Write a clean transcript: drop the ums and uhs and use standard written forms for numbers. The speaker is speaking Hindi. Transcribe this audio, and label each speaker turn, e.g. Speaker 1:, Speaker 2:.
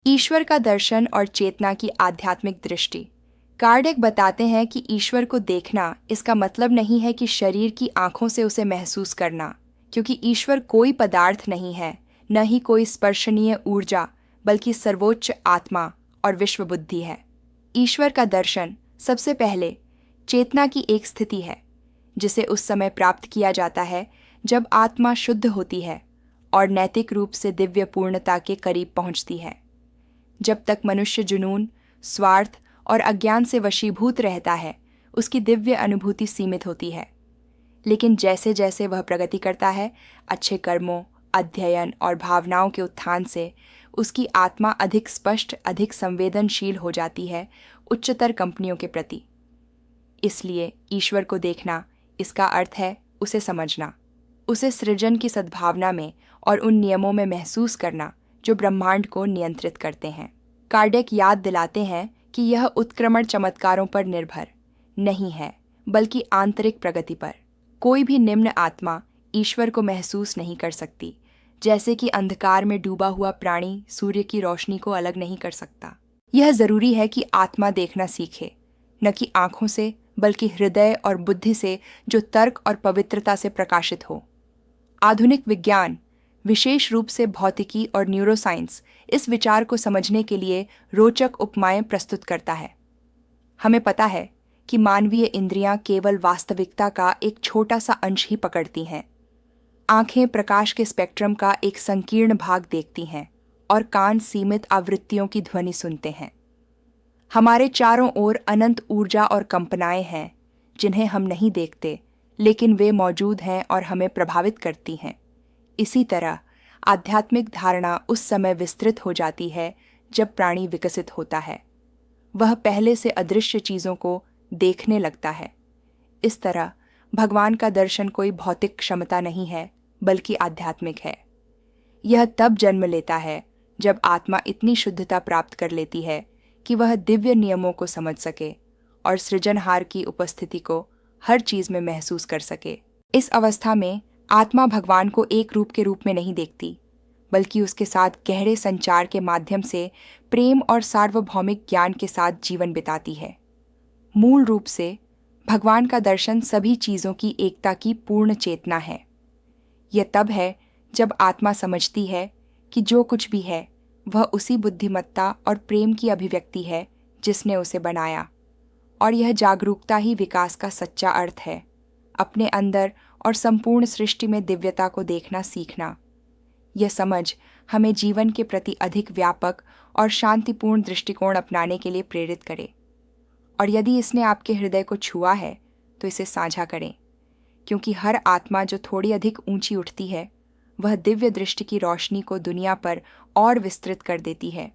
Speaker 1: ईश्वर का दर्शन और चेतना की आध्यात्मिक दृष्टि। कार्डेक बताते हैं कि ईश्वर को देखना इसका मतलब नहीं है कि शरीर की आंखों से उसे महसूस करना, क्योंकि ईश्वर कोई पदार्थ नहीं है, न ही कोई स्पर्शनीय ऊर्जा, बल्कि सर्वोच्च आत्मा और विश्व बुद्धि है। ईश्वर का दर्शन सबसे पहले चेतना की एक स्थिति है, जिसे उस समय प्राप्त किया जाता है जब आत्मा शुद्ध होती है और नैतिक रूप से दिव्य पूर्णता के करीब पहुंचती है। जब तक मनुष्य जुनून, स्वार्थ और अज्ञान से वशीभूत रहता है, उसकी दिव्य अनुभूति सीमित होती है। लेकिन जैसे जैसे वह प्रगति करता है, अच्छे कर्मों, अध्ययन और भावनाओं के उत्थान से उसकी आत्मा अधिक स्पष्ट, अधिक संवेदनशील हो जाती है उच्चतर कंपनियों के प्रति। इसलिए ईश्वर को देखना, इसका अर्थ है उसे समझना, उसे सृजन की सद्भावना में और उन नियमों में महसूस करना जो ब्रह्मांड को नियंत्रित करते हैं। कार्डेक याद दिलाते हैं कि यह उत्क्रमण चमत्कारों पर निर्भर नहीं है, बल्कि आंतरिक प्रगति पर। कोई भी निम्न आत्मा ईश्वर को महसूस नहीं कर सकती, जैसे कि अंधकार में डूबा हुआ प्राणी सूर्य की रोशनी को अलग नहीं कर सकता। यह जरूरी है कि आत्मा देखना सीखे, न कि आंखों से, बल्कि हृदय और बुद्धि से, जो तर्क और पवित्रता से प्रकाशित हो। आधुनिक विज्ञान, विशेष रूप से भौतिकी और न्यूरोसाइंस, इस विचार को समझने के लिए रोचक उपमाएं प्रस्तुत करता है। हमें पता है कि मानवीय इंद्रियां केवल वास्तविकता का एक छोटा सा अंश ही पकड़ती हैं। आंखें प्रकाश के स्पेक्ट्रम का एक संकीर्ण भाग देखती हैं और कान सीमित आवृत्तियों की ध्वनि सुनते हैं। हमारे चारों ओर अनंत ऊर्जा और कंपनाएं हैं जिन्हें हम नहीं देखते, लेकिन वे मौजूद हैं और हमें प्रभावित करती हैं। इसी तरह आध्यात्मिक धारणा उस समय विस्तृत हो जाती है जब प्राणी विकसित होता है। वह पहले से अदृश्य चीजों को देखने लगता है। इस तरह भगवान का दर्शन कोई भौतिक क्षमता नहीं है, बल्कि आध्यात्मिक है। यह तब जन्म लेता है जब आत्मा इतनी शुद्धता प्राप्त कर लेती है कि वह दिव्य नियमों को समझ सके और सृजनहार की उपस्थिति को हर चीज में महसूस कर सके। इस अवस्था में आत्मा भगवान को एक रूप के रूप में नहीं देखती, बल्कि उसके साथ गहरे संचार के माध्यम से प्रेम और सार्वभौमिक ज्ञान के साथ जीवन बिताती है। मूल रूप से भगवान का दर्शन सभी चीजों की एकता की पूर्ण चेतना है। यह तब है जब आत्मा समझती है कि जो कुछ भी है वह उसी बुद्धिमत्ता और प्रेम की अभिव्यक्ति है जिसने उसे बनाया, और यह जागरूकता ही विकास का सच्चा अर्थ है। अपने अंदर और संपूर्ण सृष्टि में दिव्यता को देखना सीखना। यह समझ हमें जीवन के प्रति अधिक व्यापक और शांतिपूर्ण दृष्टिकोण अपनाने के लिए प्रेरित करे। और यदि इसने आपके हृदय को छुआ है तो इसे साझा करें, क्योंकि हर आत्मा जो थोड़ी अधिक ऊंची उठती है, वह दिव्य दृष्टि की रोशनी को दुनिया पर और विस्तृत कर देती है।